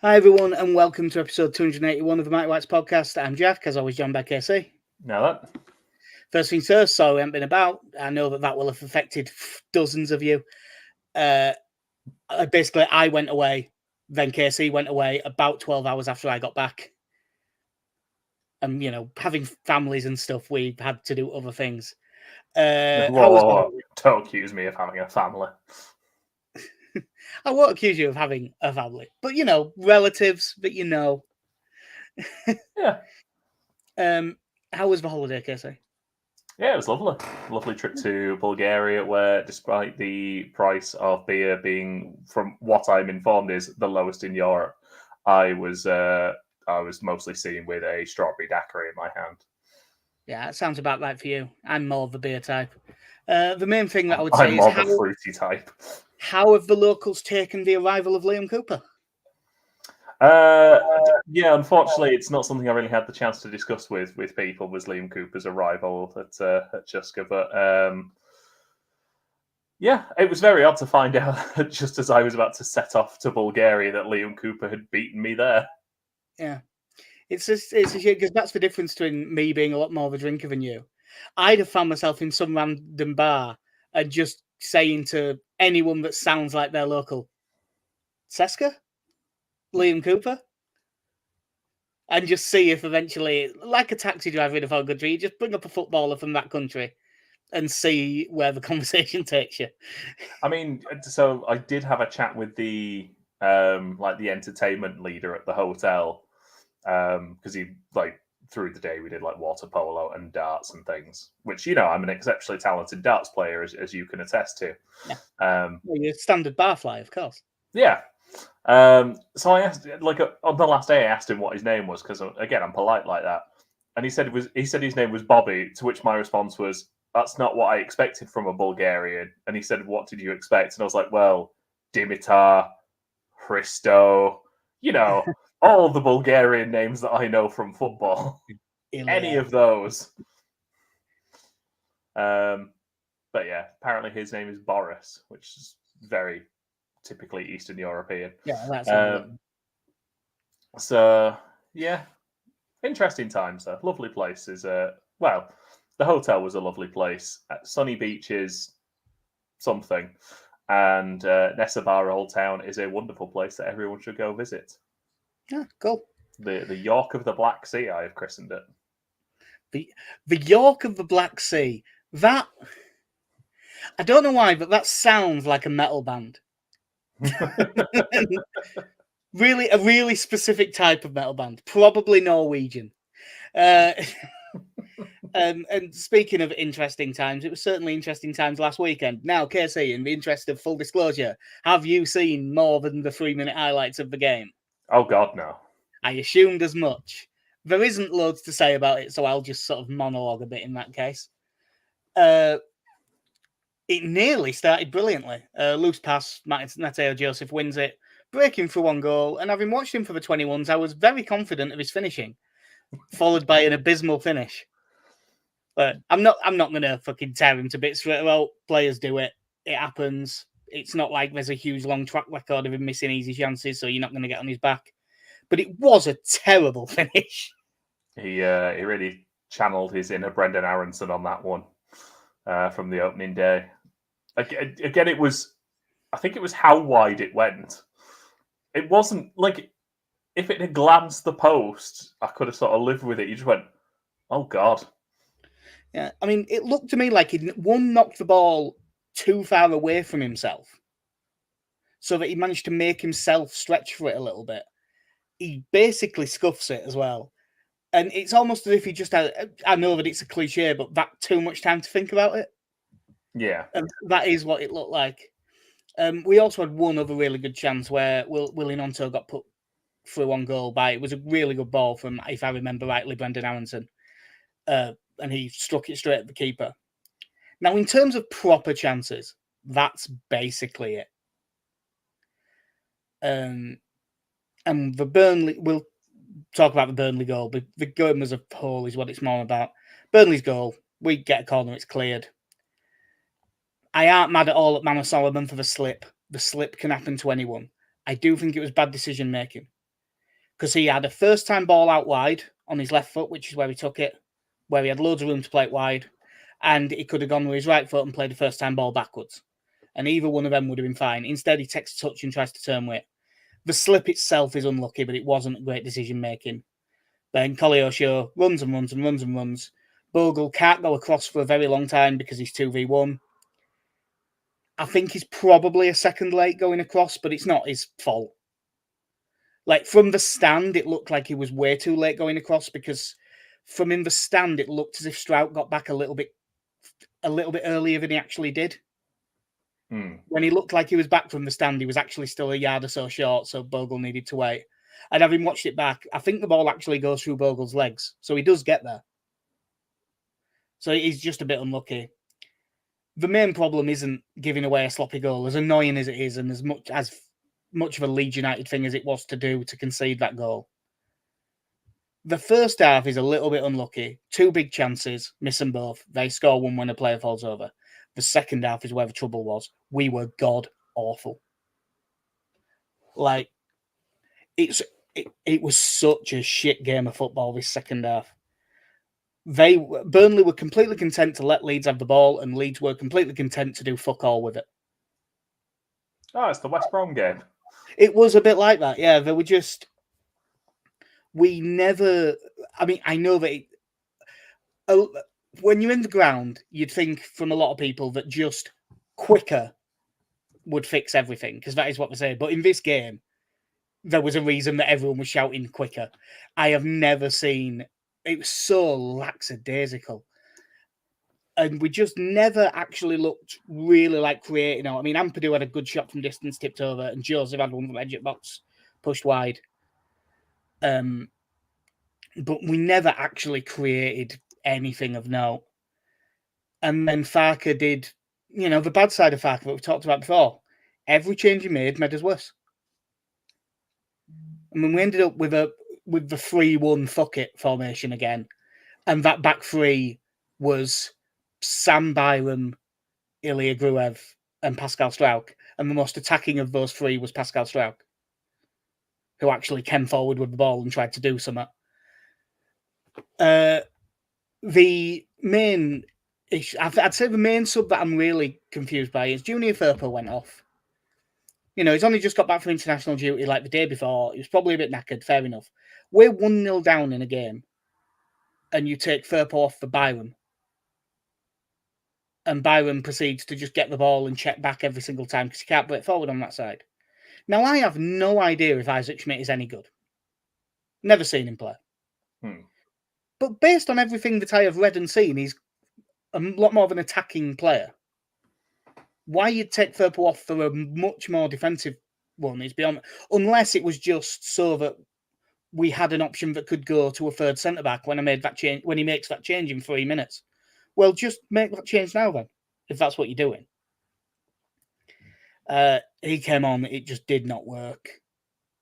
Hi everyone, and welcome to episode 281 of the Mighty Whites podcast. I'm Jack, as always, joined by KC. Now that. First things first, sorry we haven't been about. I know that will have affected dozens of you. Basically, I went away, then KC went away about 12 hours after I got back. And, having families and stuff, we had to do other things. Whoa. Don't accuse me of having a family. I won't accuse you of having a family, but, relatives that you know. Yeah. How was the holiday, KC? Yeah, it was lovely. Lovely trip to Bulgaria, where despite the price of beer being, from what I'm informed, is the lowest in Europe, I was mostly seen with a strawberry daiquiri in my hand. Yeah, it sounds about right for you. I'm more of the beer type. The main thing that I would say I'm more the fruity type. How have the locals taken the arrival of Liam Cooper? Yeah, unfortunately, it's not something I really had the chance to discuss with people. Was Liam Cooper's arrival at Juska, but yeah, it was very odd to find out just as I was about to set off to Bulgaria that Liam Cooper had beaten me there. Yeah, it's a shame because that's the difference between me being a lot more of a drinker than you. I'd have found myself in some random bar and just saying to anyone that sounds like their local, Seska, Liam Cooper, and just see if eventually, like a taxi driver in a foreign country, you just bring up a footballer from that country and see where the conversation takes you. I mean, so I did have a chat with the the entertainment leader at the hotel because he through the day we did water polo and darts and things, which I'm an exceptionally talented darts player, as you can attest to. Yeah. Your standard barfly, of course. Yeah. So I asked, on the last day, I asked him what his name was because, again, I'm polite like that, and he said his name was Bobby. To which my response was, "That's not what I expected from a Bulgarian." And he said, "What did you expect?" And I was like, "Well, Dimitar, Hristo, all the Bulgarian names that I know from football, any of those." But yeah, apparently his name is Boris, which is very typically Eastern European. Yeah, that's so yeah, interesting times though. Lovely places. The hotel was a lovely place. Sunny beaches, something, and Nesebar Old Town is a wonderful place that everyone should go visit. Yeah, cool. The York of the Black Sea, I have christened it. The York of the Black Sea. That, I don't know why, but that sounds like a metal band. Really, a really specific type of metal band, probably Norwegian. And speaking of interesting times, it was certainly interesting times last weekend. Now, KC, in the interest of full disclosure, have you seen more than the 3-minute highlights of the game? Oh God, no. I assumed as much. There isn't loads to say about it, so I'll just sort of monologue a bit in that case. It nearly started brilliantly. Loose pass, Mateo Joseph wins it, breaking for one goal, and having watched him for the 21s, I was very confident of his finishing, followed by an abysmal finish. But I'm not going to fucking tear him to bits. Well, players do it. It happens. It's not like there's a huge long track record of him missing easy chances, so you're not going to get on his back. But it was a terrible finish. He really channeled his inner Brendan Aronson on that one from the opening day. Again, I think it was how wide it went. It wasn't like, if it had glanced the post, I could have sort of lived with it. You just went, oh God. Yeah, I mean, it looked to me like he knocked the ball too far away from himself, so that he managed to make himself stretch for it a little bit. He basically scuffs it as well. And it's almost as if he just had, I know that it's a cliche, but that too much time to think about it. Yeah. And that is what it looked like. We also had one other really good chance where Willie Nonto got put through on goal by, it was a really good ball from, if I remember rightly, Brendan Aronson. And he struck it straight at the keeper. Now, in terms of proper chances, that's basically it. And the Burnley, we'll talk about the Burnley goal, but the game as a whole is what it's more about. Burnley's goal, we get a corner, it's cleared. I aren't mad at all at Manor Solomon for the slip. The slip can happen to anyone. I do think it was bad decision making. because he had a first-time ball out wide on his left foot, which is where he took it, where he had loads of room to play it wide, and he could have gone with his right foot and played the first-time ball backwards. And either one of them would have been fine. Instead, he takes a touch and tries to turn with it. The slip itself is unlucky, but it wasn't great decision-making. Then Koleosho runs and runs and runs and runs. Bogle can't go across for a very long time because he's 2v1. I think he's probably a second late going across, but it's not his fault. Like, from the stand, it looked like he was way too late going across, because from in the stand, it looked as if Strout got back a little bit earlier than he actually did. When he looked like he was back from the stand, he was actually still a yard or so short, so Bogle needed to wait. And having watched it back, I think the ball actually goes through Bogle's legs, so he does get there. So he's just a bit unlucky. The main problem isn't giving away a sloppy goal, as annoying as it is, and as much of a Leeds United thing as it was to do to concede that goal. The first half is a little bit unlucky. 2 big chances, miss them both. They score one when a player falls over. The second half is where the trouble was. We were god awful. Like, it was such a shit game of football this second half. Burnley were completely content to let Leeds have the ball, and Leeds were completely content to do fuck all with it. Oh, it's the West Brom game. It was a bit like that, yeah. They were just... We never... I mean, I know that... when you're in the ground, you'd think from a lot of people that just quicker would fix everything, because that is what they say. But in this game, there was a reason that everyone was shouting quicker. I have never seen... It was so lackadaisical. And we just never actually looked really like creating. I mean, Ampadu had a good shot from distance, tipped over, and Joseph had one from edge at box, pushed wide. But we never actually created anything of note. And then Farke did, the bad side of Farke that we've talked about before. Every change he made us worse. I mean, we ended up with the 3-1 fuck it formation again. And that back three was Sam Byram, Ilya Gruev, and Pascal Struijk. And the most attacking of those three was Pascal Struijk, who actually came forward with the ball and tried to do something. The main issue, I'd say the main sub that I'm really confused by is Junior Firpo went off. He's only just got back from international duty like the day before. He was probably a bit knackered, fair enough. We're 1-0 down in a game, and you take Firpo off for Byram. And Byram proceeds to just get the ball and check back every single time because he can't break forward on that side. Now, I have no idea if Isaac Schmidt is any good. Never seen him play. But based on everything that I have read and seen, he's a lot more of an attacking player. Why you'd take Firpo off for a much more defensive one is beyond... Unless it was just so that we had an option that could go to a third centre-back when he makes that change in 3 minutes. Well, just make that change now then, if that's what you're doing. He came on, it just did not work.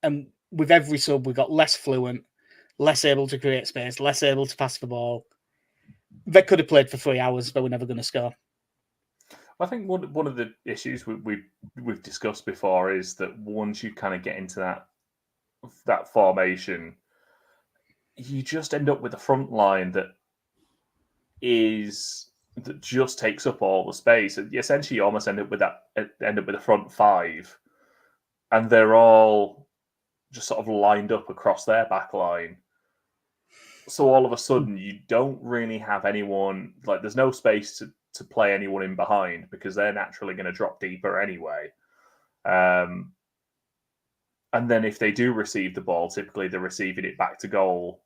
And with every sub, we got less fluent, less able to create space, less able to pass the ball. They could have played for 3 hours, but we're never going to score. I think one of the issues we've discussed before is that once you kind of get into that formation, you just end up with a front line that just takes up all the space. Essentially, you almost end up with a front five, and they're all just sort of lined up across their back line. So all of a sudden, you don't really have anyone, like there's no space to play anyone in behind because they're naturally going to drop deeper anyway. And then if they do receive the ball, typically they're receiving it back to goal,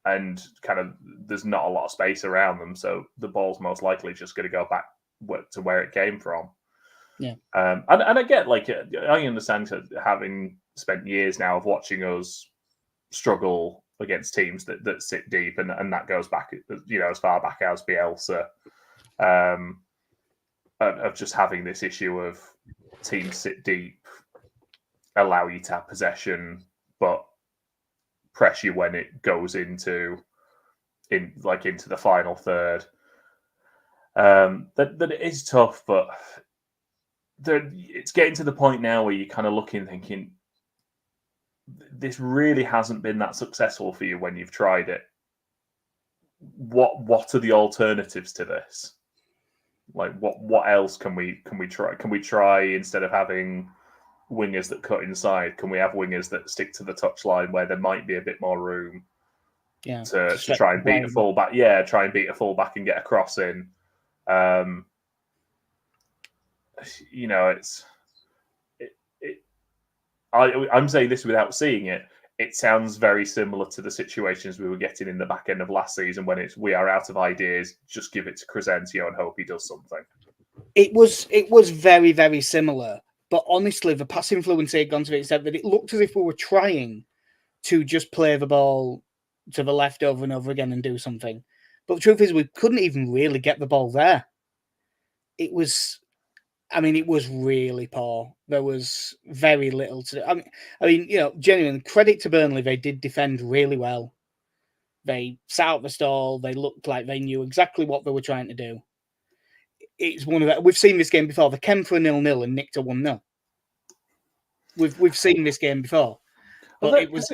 and kind of there's not a lot of space around them, so the ball's most likely just going to go back to where it came from. Yeah. And I get, like, I understand, having spent years now of watching us struggle against teams that sit deep, and that goes back, as far back as Bielsa, of just having this issue of teams sit deep, allow you to have possession, but press you when it goes into the final third. That it is tough, but it's getting to the point now where you're kind of looking, thinking this really hasn't been that successful for you when you've tried it. What are the alternatives to this? Like what else can we try? Can we try, instead of having wingers that cut inside, can we have wingers that stick to the touchline where there might be a bit more room to try and beat a fullback? Yeah, try and beat a fullback and get a cross in. I'm saying this without seeing it. It sounds very similar to the situations we were getting in the back end of last season when we are out of ideas, just give it to Crescentio and hope he does something. It was very, very similar. But honestly, the passing fluency had gone to the extent that it looked as if we were trying to just play the ball to the left over and over again and do something. But the truth is, we couldn't even really get the ball there. It was really poor. There was very little to do. I mean, genuine credit to Burnley. They did defend really well. They sat out the stall. They looked like they knew exactly what they were trying to do. It's one of that. We've seen this game before. They came for a 0-0 and nicked a 1-0. We've seen this game before, but it was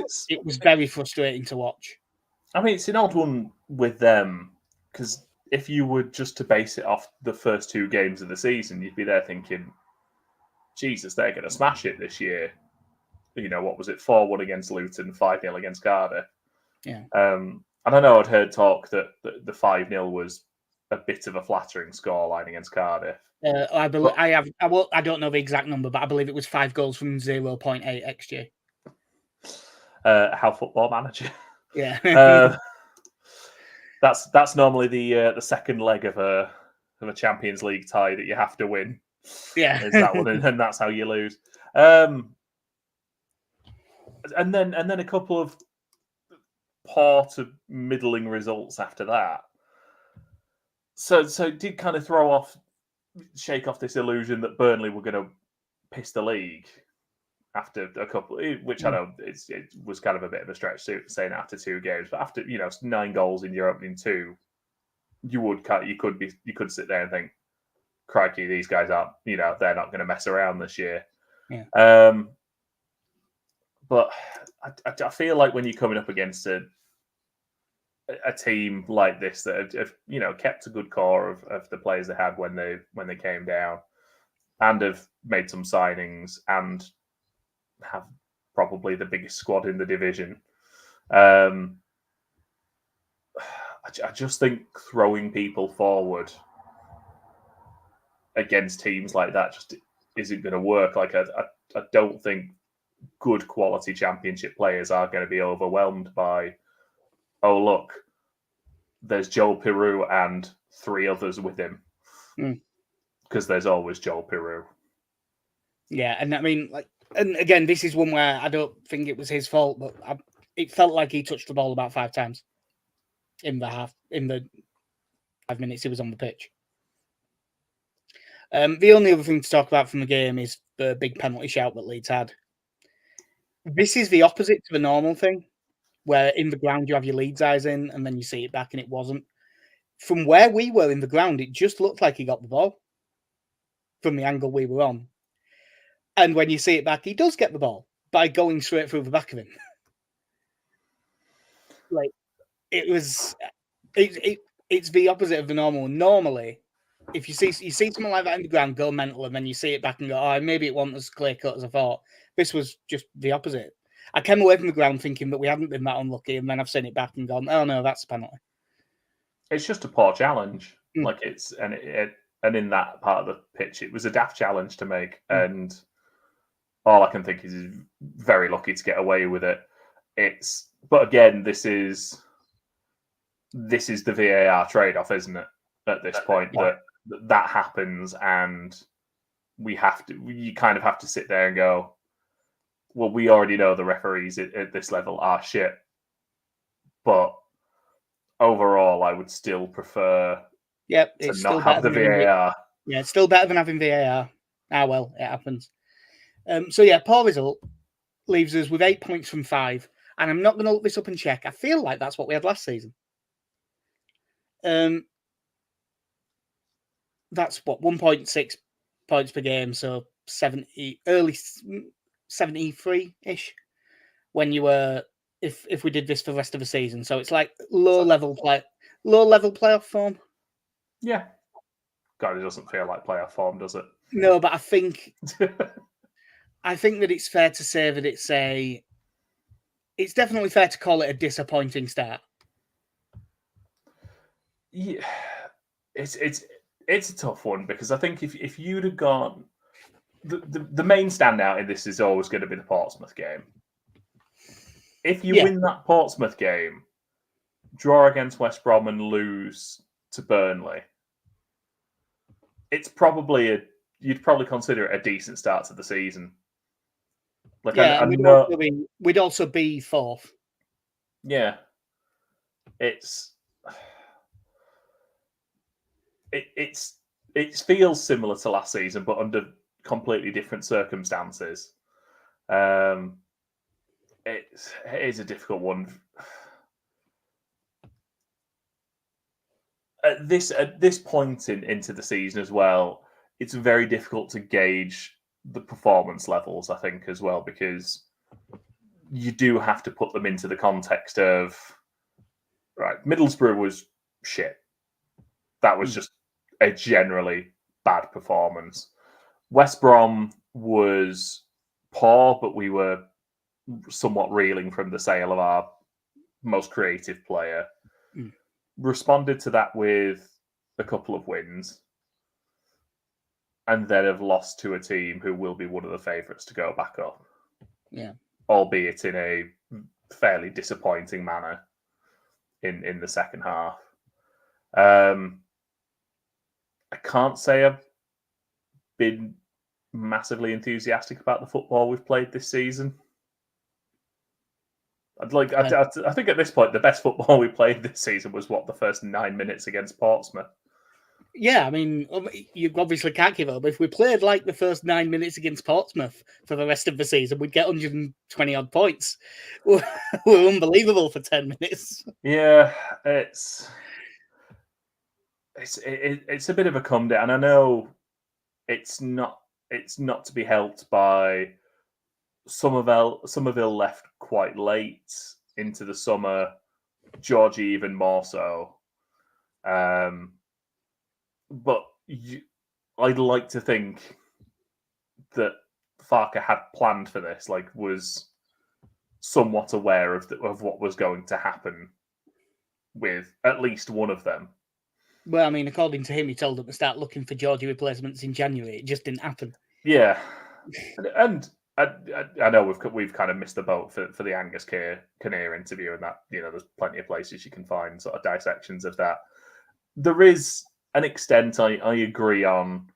very frustrating to watch. I mean, it's an odd one with them, because if you were just to base it off the first 2 games of the season, you'd be there thinking, Jesus, they're going to smash it this year. What was it? 4-1 against Luton, 5-0 against Cardiff. Yeah. And I know I'd heard talk that the 5-0 was a bit of a flattering scoreline against Cardiff. I believe I don't know the exact number, but I believe it was 5 goals from 0.8 xG. How Football Manager? Yeah. That's normally the second leg of a Champions League tie that you have to win. Yeah, is that one, and that's how you lose. And then a couple of poor to middling results after that. So it did kind of shake off this illusion that Burnley were going to piss the league after a couple, which I know it was kind of a bit of a stretch saying after 2 games, but after 9 goals in your opening 2, you could sit there and think, crikey, these guys aren't, they're not going to mess around this year. Yeah. But I feel like when you're coming up against a team like this that have kept a good core of the players they had when they came down, and have made some signings and have probably the biggest squad in the division. I just think throwing people forward against teams like that just isn't going to work. Like I don't think good quality Championship players are going to be overwhelmed by, oh look, there's Joel Piroux and 3 others with him, because there's always Joel Piroux. Yeah, and I mean, and again, this is one where I don't think it was his fault, but it felt like he touched the ball about 5 times in the 5 minutes he was on the pitch. The only other thing to talk about from the game is the big penalty shout that Leeds had. This is the opposite to the normal thing, where in the ground you have your Leeds eyes in, and then you see it back, and it wasn't. From where we were in the ground, it just looked like he got the ball from the angle we were on. And when you see it back, he does get the ball by going straight through the back of him. Like, it's the opposite of the normal. Normally, if you see someone like that in the ground go mental, and then you see it back and go, oh, maybe it wasn't as clear cut as I thought. This was just the opposite. I came away from the ground thinking that we hadn't been that unlucky, and then I've seen it back and gone, oh no, that's a penalty. It's just a poor challenge. Like and in that part of the pitch, it was a daft challenge to make, and all I can think is he's very lucky to get away with it. But again, this is the VAR trade-off, isn't it? At this point, that happens, and you kind of have to sit there and go, well, we already know the referees at this level are shit, but overall, I would still prefer to not have the VAR. Yeah, it's still better than having VAR. Ah, well, it happens. So yeah, poor result leaves us with 8 points from 5, and I'm not going to look this up and check. I feel like that's what we had last season. That's what 1.6 points per game, so 73-ish. when you were if we did this for the rest of the season. So it's like low level playoff form. Yeah. God, it doesn't feel like playoff form, does it? No, but I think that it's fair to say that it's definitely fair to call it a disappointing start. Yeah, it's a tough one because I think if you'd have gone, the main standout in this is always going to be the Portsmouth game. If you win that Portsmouth game, draw against West Brom and lose to Burnley, it's probably you'd probably consider it a decent start to the season. Like, we'd also be fourth. Yeah, it feels similar to last season, but under completely different circumstances. It is a difficult one. At this point into the season as well, it's very difficult to gauge the performance levels, I think, as well, because you do have to put them into the context of, right, Middlesbrough was shit. That was just a generally bad performance. West Brom was poor, but we were somewhat reeling from the sale of our most creative player. Responded to that with a couple of wins, and then have lost to a team who will be one of the favourites to go back up. Yeah. Albeit in a fairly disappointing manner in the second half. I can't say I've been massively enthusiastic about the football we've played this season. I think at this point, the best football we played this season was the first 9 minutes against Portsmouth. Yeah, I mean, you obviously can't give up. If we played like the first 9 minutes against Portsmouth for the rest of the season, we'd get 120 odd points. We're unbelievable for 10 minutes. Yeah, it's a bit of a come down, and I know it's not to be helped by Somerville left quite late into the summer. Georgie even more so. But I'd like to think that Farker had planned for this, was somewhat aware of what was going to happen with at least one of them. Well, I mean, according to him, he told them to start looking for Georgie replacements in January. It just didn't happen. Yeah, and I know we've kind of missed the boat for the Angus Kinnear interview, and that there's plenty of places you can find sort of dissections of that. There is an extent I agree on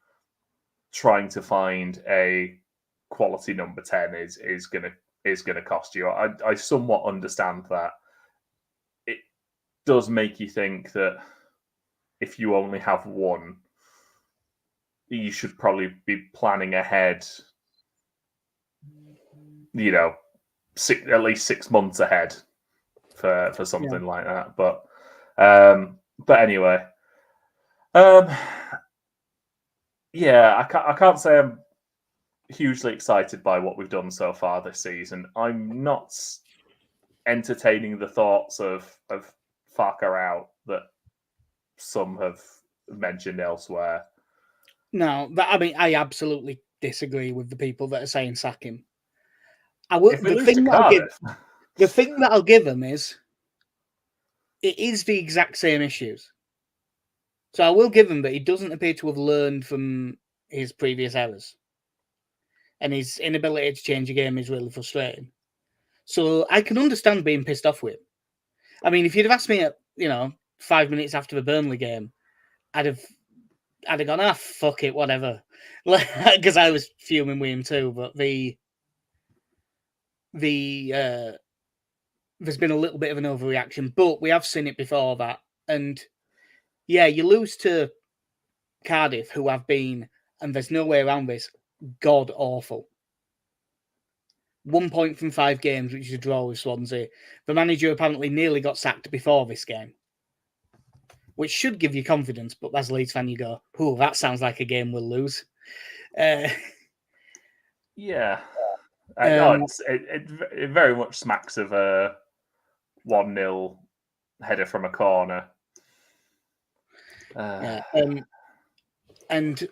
trying to find a quality number 10 is gonna cost you. I somewhat understand that. It does make you think that if you only have one, you should probably be planning ahead, at least 6 months ahead for something like that. But anyway, yeah, I can't say I'm hugely excited by what we've done so far this season. I'm not entertaining the thoughts of Farker out that some have mentioned elsewhere. No, but I mean, I absolutely disagree with the people that are saying sack him. The thing that I'll give him is it is the exact same issues. So I will give him that he doesn't appear to have learned from his previous errors. And his inability to change a game is really frustrating. So I can understand being pissed off with him. I mean, if you'd have asked me 5 minutes after the Burnley game, I'd have gone, fuck it, whatever. Because I was fuming with him too. But there's been a little bit of an overreaction, but we have seen it before that. And yeah, you lose to Cardiff, who have been, and there's no way around this, god awful. 1 point from 5 games, which is a draw with Swansea. The manager apparently nearly got sacked before this game, which should give you confidence. But as a Leeds fan, you go, that sounds like a game we'll lose. Yeah. It very much smacks of a 1-0 header from a corner. And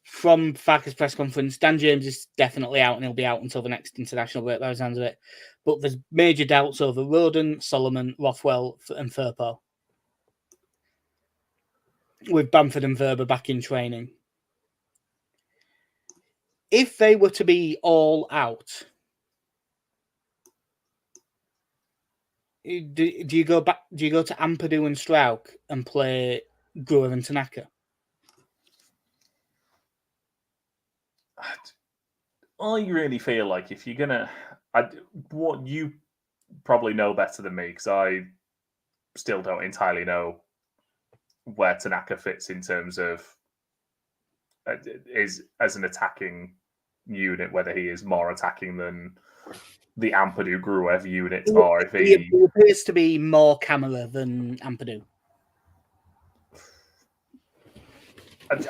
from Farke's press conference, Dan James is definitely out, and he'll be out until the next international break by the sounds of it. But there's major doubts over Roden, Solomon, Rothwell, and Firpo, with Bamford and Verba back in training. If they were to be all out, do you go back? Do you go to Ampadu and Strauch and play Gruev and Tanaka? I really feel like if you're gonna, what you probably know better than me, because I still don't entirely know where Tanaka fits in terms of is as an attacking unit, whether he is more attacking than the Ampadu Gruev unit, or if he appears to be more camera than Ampadu.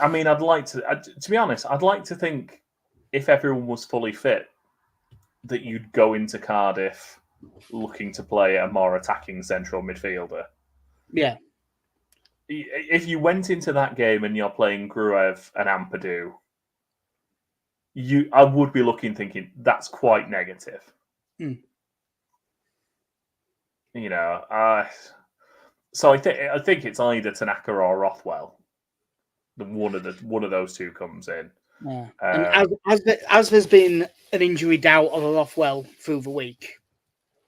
I mean, I'd like to be honest, I'd like to think if everyone was fully fit, that you'd go into Cardiff looking to play a more attacking central midfielder. Yeah. If you went into that game and you're playing Gruev and Ampadu, I would be thinking that's quite negative. Mm. You know, so I think it's either Tanaka or Rothwell. One of those two comes in. Yeah. And as there's been an injury doubt of a Rothwell through the week,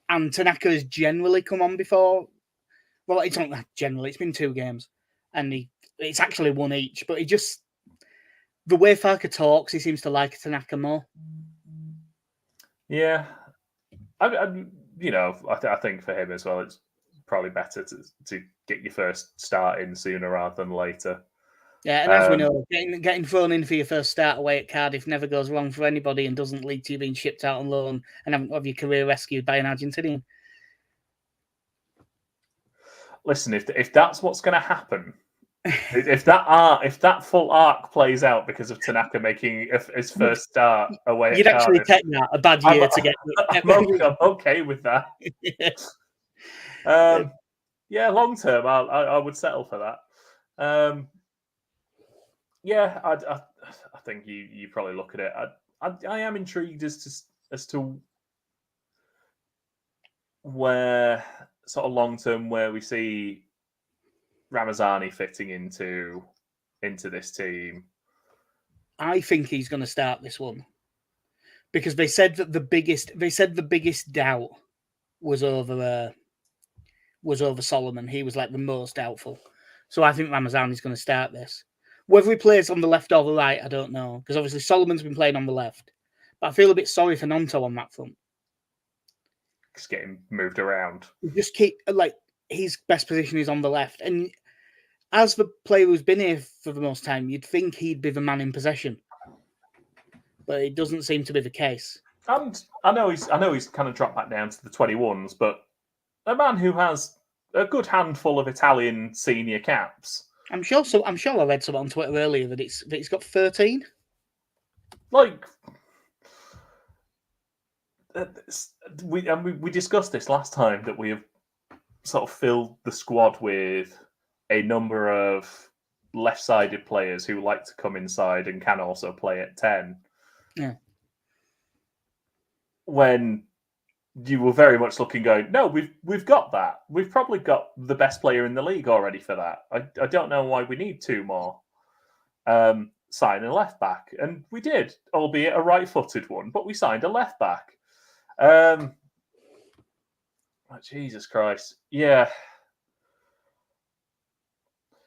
and Tanaka has generally come on before. Well, it's not that generally. It's been 2 games, and it's actually 1 each. But the way Farke talks, he seems to like Tanaka more. Yeah, I think for him as well, it's probably better to get your first start in sooner rather than later. Yeah, and as we know, getting thrown in for your first start away at Cardiff never goes wrong for anybody and doesn't lead to you being shipped out on loan and having your career rescued by an Argentinian. Listen, if that's what's going to happen, if that full arc plays out because of Tanaka making his first start away, you'd at actually Cardiff, take that a bad year to get. I'm okay with that. Yeah, long term, I would settle for that. Yeah, I think you probably look at it. I am intrigued as to where sort of long term where we see Ramazani fitting into this team. I think he's going to start this one because they said the biggest doubt was over Solomon. He was like the most doubtful. So I think Ramazani's going to start this. Whether he plays on the left or the right, I don't know. Because obviously Solomon's been playing on the left. But I feel a bit sorry for Nonto on that front. Just getting moved around. Just keep, his best position is on the left. And as the player who's been here for the most time, you'd think he'd be the man in possession. But it doesn't seem to be the case. And I know he's kind of dropped back down to the 21s, but a man who has a good handful of Italian senior caps. I'm sure I read something on Twitter earlier that he's got 13. We discussed this last time that we have sort of filled the squad with a number of left-sided players who like to come inside and can also play at 10. Yeah. When you were very much looking, going, no, we've got that. We've probably got the best player in the league already for that. I don't know why we need 2 more. Sign a left back, and we did, albeit a right-footed one, but we signed a left back. Jesus Christ, yeah.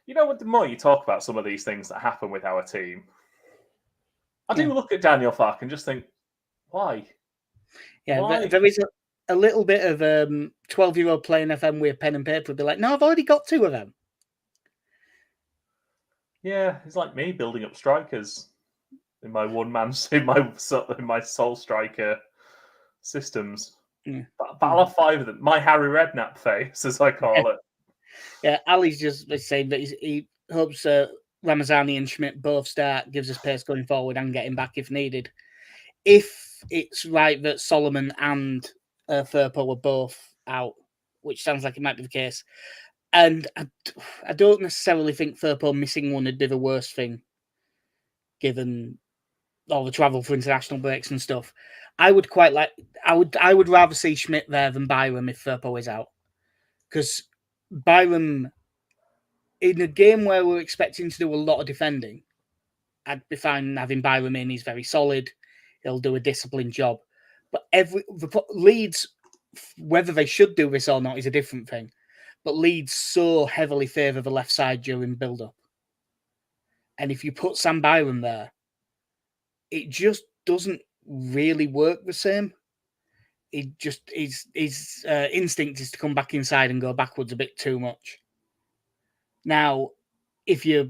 You know what? The more you talk about some of these things that happen with our team, I do look at Daniel Farke and just think, why? Yeah, why? There is a little bit of 12-year-old playing FM with pen and paper would be like, no, I've already got 2 of them. Yeah, it's like me building up strikers in my in my sole striker systems. Yeah. But I'll have 5 of them. My Harry Redknapp face, as I call it. Yeah, Ali's just saying that he hopes Ramazani and Schmidt both start, gives us pace going forward and getting back if needed. If it's right that Solomon and Firpo are both out, which sounds like it might be the case. And I don't necessarily think Firpo missing one would be the worst thing, given all the travel for international breaks and stuff. I would rather see Schmidt there than Byram if Firpo is out, because Byram, in a game where we're expecting to do a lot of defending, I'd be fine having Byram in. He's very solid. He'll do a disciplined job. But Leeds, whether they should do this or not is a different thing. But Leeds so heavily favour the left side during build-up. And if you put Sam Byram there, it just doesn't really work the same. It just his instinct is to come back inside and go backwards a bit too much. Now, if you're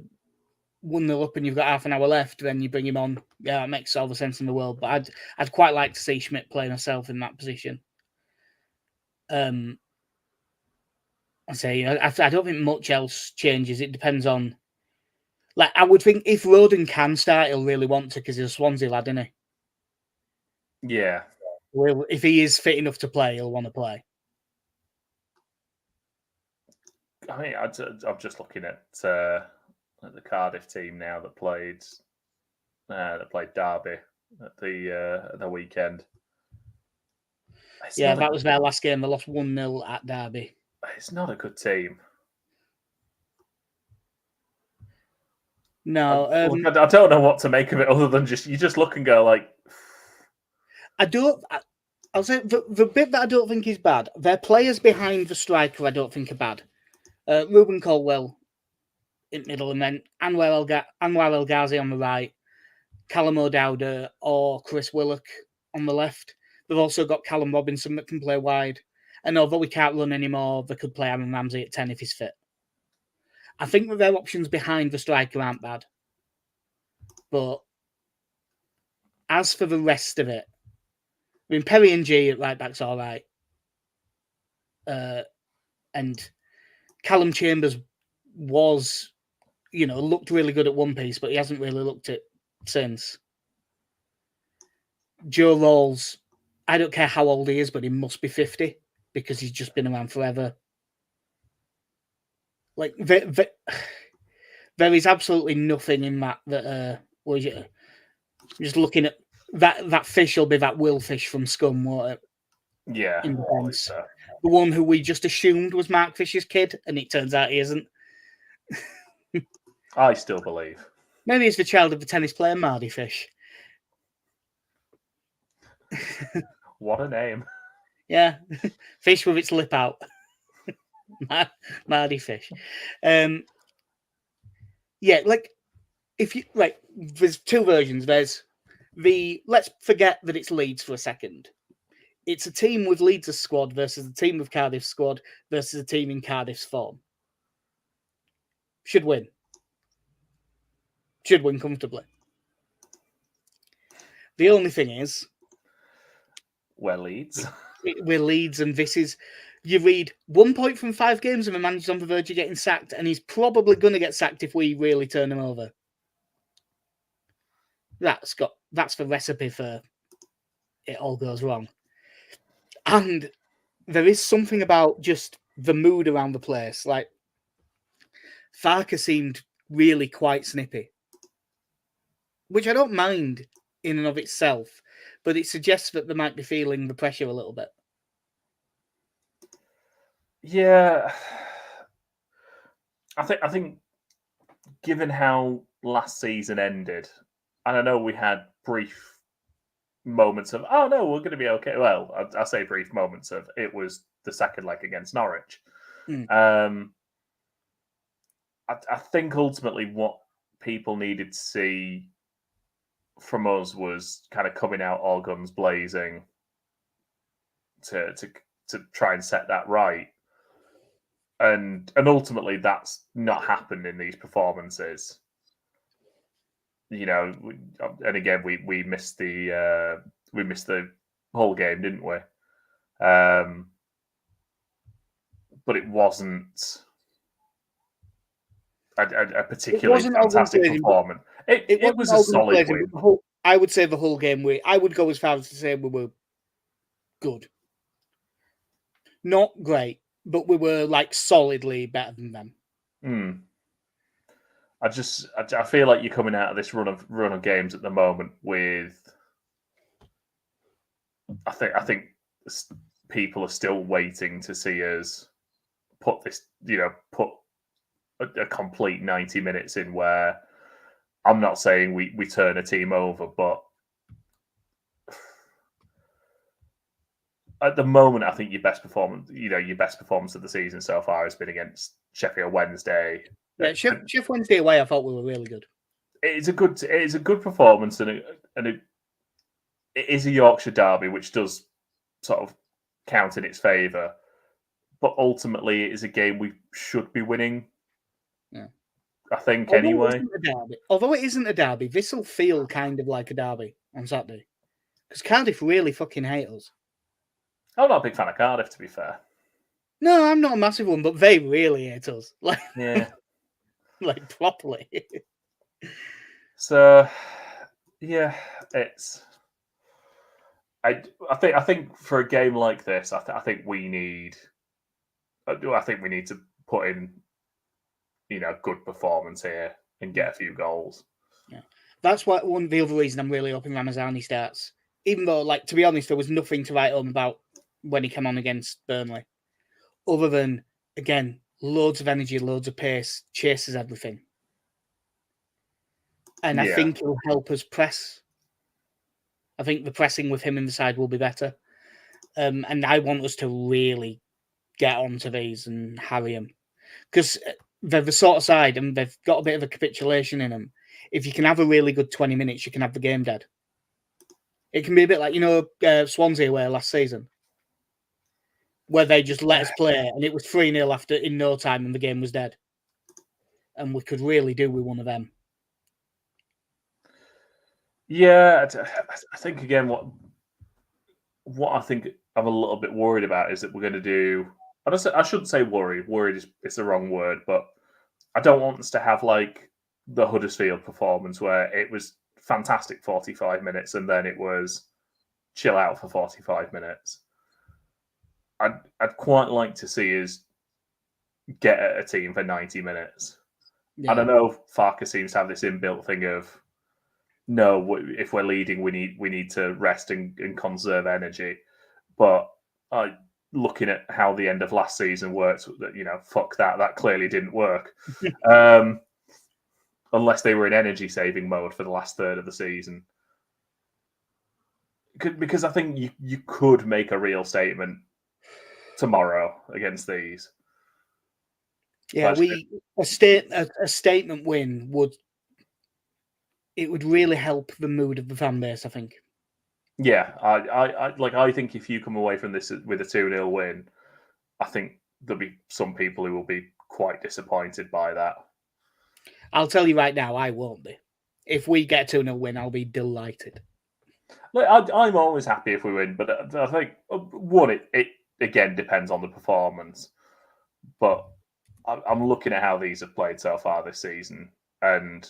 1-0 up and you've got half an hour left, then you bring him on. Yeah, it makes all the sense in the world. But I'd quite like to see Schmidt play myself in that position. I don't think much else changes. It depends on. Like, I would think if Roden can start, he'll really want to because he's a Swansea lad, isn't he? Yeah. Well, if he is fit enough to play, he'll want to play. I mean, I'm just looking at the Cardiff team now that played Derby at the weekend. That was their last game. They lost 1-0 at Derby. It's not a good team. No, I don't know what to make of it other than you just look and go like. I'll say the bit that I don't think is bad. Their players behind the striker, I don't think are bad. Ruben Colwell in middle, and then Anwar El Ghazi on the right, Callum O'Dowda or Chris Willock on the left. They've also got Callum Robinson that can play wide. And although he can't run anymore, they could play Aaron Ramsey at 10 if he's fit. I think that their options behind the striker aren't bad. But as for the rest of it, I mean, Perry and G at right back's all right. And Callum Chambers was, looked really good at one piece, but he hasn't really looked it since. Joe Rawls, I don't care how old he is, but he must be 50 because he's just been around forever. Like, there is absolutely nothing in that just looking at that fish will be that Will Fish from Scum, won't it? Yeah. In defense. The one who we just assumed was Mark Fisher's kid, and it turns out he isn't. I still believe. Maybe he's the child of the tennis player Mardy Fish. What a name. Yeah. Fish with its lip out. Mardy Fish. There's two versions. There's let's forget that it's Leeds for a second. It's a team with Leeds' squad versus a team with Cardiff's squad versus a team in Cardiff's form. Should win. Should win comfortably. The only thing is, we're Leeds. We're Leeds, and this is. You read 1 point from 5 games and the manager's on the verge of getting sacked, and he's probably going to get sacked if we really turn him over. That's the recipe for it all goes wrong. And there is something about just the mood around the place. Like, Farker seemed really quite snippy, which I don't mind in and of itself, but it suggests that they might be feeling the pressure a little bit. Yeah, I think given how last season ended, and I know we had brief moments of, oh no, we're going to be okay. Well, I say brief moments of, it was the second leg against Norwich. I think ultimately what people needed to see from us was kind of coming out all guns blazing to try and set that right. And ultimately, that's not happened in these performances. And again, we missed the whole game, didn't we? But it wasn't a particularly fantastic performance. It was a solid win. I would say the whole game, I would go as far as to say we were good. Not great, but we were like solidly better than them. I feel like you're coming out of this run of games at the moment with. I think people are still waiting to see us put a complete 90 minutes in where I'm not saying we turn a team over, but at the moment, I think your best performance of the season so far has been against Sheffield Wednesday. Yeah, Sheffield Wednesday away, I thought we were really good. It is a good performance, and it is a Yorkshire derby, which does sort of count in its favour. But ultimately, it is a game we should be winning. Yeah. I think anyway. Although it isn't a derby, this will feel kind of like a derby on Saturday. Because Cardiff really fucking hate us. I'm not a big fan of Cardiff, to be fair. No, I'm not a massive one, but they really hate us. Like, yeah. like properly. So, yeah, it's... I think for a game like this, I think we need to put in, good performance here and get a few goals. Yeah, that's the other reason I'm really hoping Ramazani starts. Even though, like, to be honest, there was nothing to write home about when he came on against Burnley, other than, again, loads of energy, loads of pace, chases everything, and I think he'll help us press. I think the pressing with him in the side will be better. And I want us to really get onto these and harry them. Because they're the sort of side and they've got a bit of a capitulation in them. If you can have a really good 20 minutes, you can have the game dead. It can be a bit like, Swansea away last season, where they just let us play and it was 3-0 after in no time and the game was dead. And we could really do with one of them. Yeah, I think again what I think I'm a little bit worried about is that we're going to do. I shouldn't say worried. Worried is the wrong word, but I don't want us to have like the Huddersfield performance where it was fantastic 45 minutes and then it was chill out for 45 minutes. I'd quite like to see us get at a team for 90 minutes. Yeah. And I know Farke seems to have this inbuilt thing of, no, if we're leading, we need to rest and conserve energy. But looking at how the end of last season worked, fuck that. That clearly didn't work. Unless they were in energy saving mode for the last third of the season. Because I think you could make a real statement tomorrow against these. Yeah, a statement win would really help the mood of the fan base, I think. Yeah, I think if you come away from this with a 2-0 win, I think there'll be some people who will be quite disappointed by that. I'll tell you right now, I won't be. If we get a 2-0 win, I'll be delighted. Look, I'm always happy if we win, but I think it again depends on the performance. But I'm looking at how these have played so far this season, and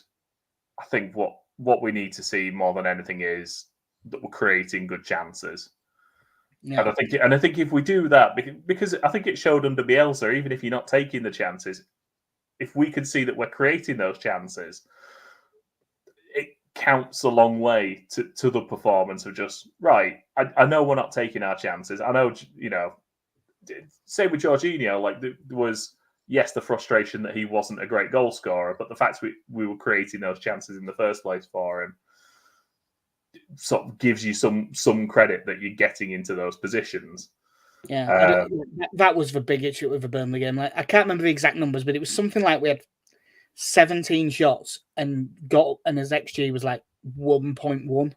I think what we need to see more than anything is that we're creating good chances. Yeah. And I think if we do that, because I think it showed under Bielsa, even if you're not taking the chances, if we can see that we're creating those chances, it counts a long way to the performance of just, right, I know we're not taking our chances. I know, same with Jorginho, like there was, yes, the frustration that he wasn't a great goal scorer, but the fact we were creating those chances in the first place for him sort of gives you some credit that you're getting into those positions. Yeah, that was the big issue with the Burnley game. Like, I can't remember the exact numbers, but it was something like we had 17 shots and his XG was like 1.1.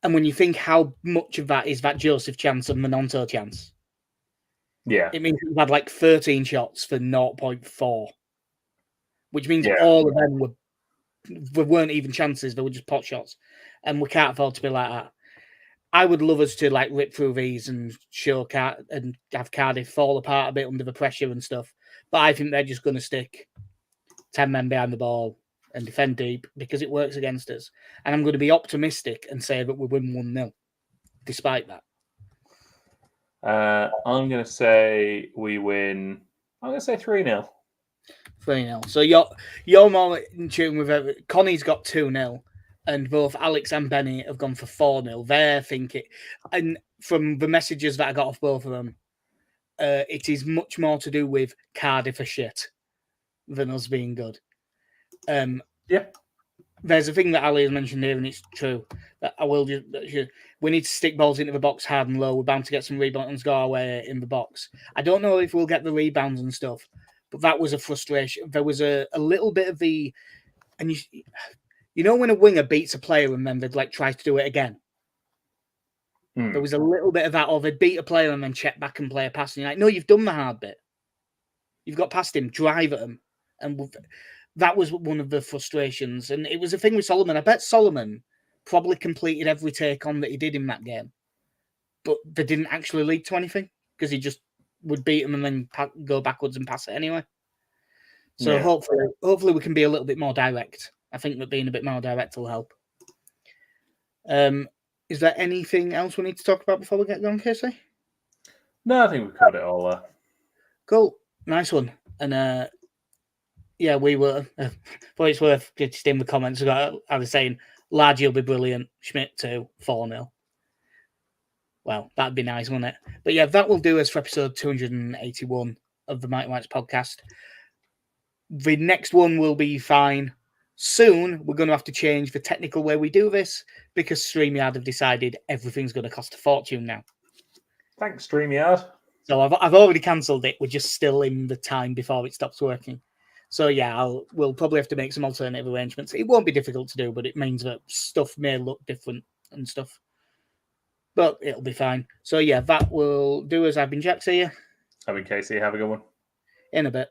And when you think how much of that is that Joseph chance and Mononto chance, yeah, it means we've had like 13 shots for 0.4, which means all of them weren't even chances; they were just pot shots, and we can't afford to be like that. I would love us to like rip through these and and have Cardiff fall apart a bit under the pressure and stuff. But I think they're just going to stick 10 men behind the ball and defend deep because it works against us. And I'm going to be optimistic and say that we win 1-0 despite that. I'm going to say we win. I'm going to say 3-0. 3-0. So you're more in tune with Connie's got 2-0, and both Alex and Benny have gone for 4-0. They're thinking, and from the messages that I got off both of them, it is much more to do with Cardiff are shit than us being good. Yeah. There's a thing that Ali has mentioned here, and it's true. That I will just. We need to stick balls into the box hard and low. We're bound to get some rebounds go our way in the box. I don't know if we'll get the rebounds and stuff, but that was a frustration. There was a little bit of the, and you know when a winger beats a player and then they'd like try to do it again. There was a little bit of that, or they'd beat a player and then check back and play a pass. And you're like, no, you've done the hard bit. You've got past him, drive at him, and that was one of the frustrations. And it was a thing with Solomon. I bet Solomon probably completed every take on that he did in that game, but they didn't actually lead to anything because he just would beat him and then go backwards and pass it anyway. So hopefully we can be a little bit more direct. I think that being a bit more direct will help. Is there anything else we need to talk about before we get going, Casey? No, I think we've covered it all there. Cool. Nice one. And yeah, we were. For it's worth just in the comments, I was saying, Largy will be brilliant. Schmidt 2, 4-0. Well, that'd be nice, wouldn't it? But yeah, that will do us for episode 281 of the Mighty Whites podcast. The next one will be fine. Soon, we're going to have to change the technical way we do this because StreamYard have decided everything's going to cost a fortune now. Thanks, StreamYard. So I've already cancelled it. We're just still in the time before it stops working. So yeah, we'll probably have to make some alternative arrangements. It won't be difficult to do, but it means that stuff may look different and stuff. But it'll be fine. So yeah, that will do us. I've been Jack. See you. I've been Casey. Have a good one. In a bit.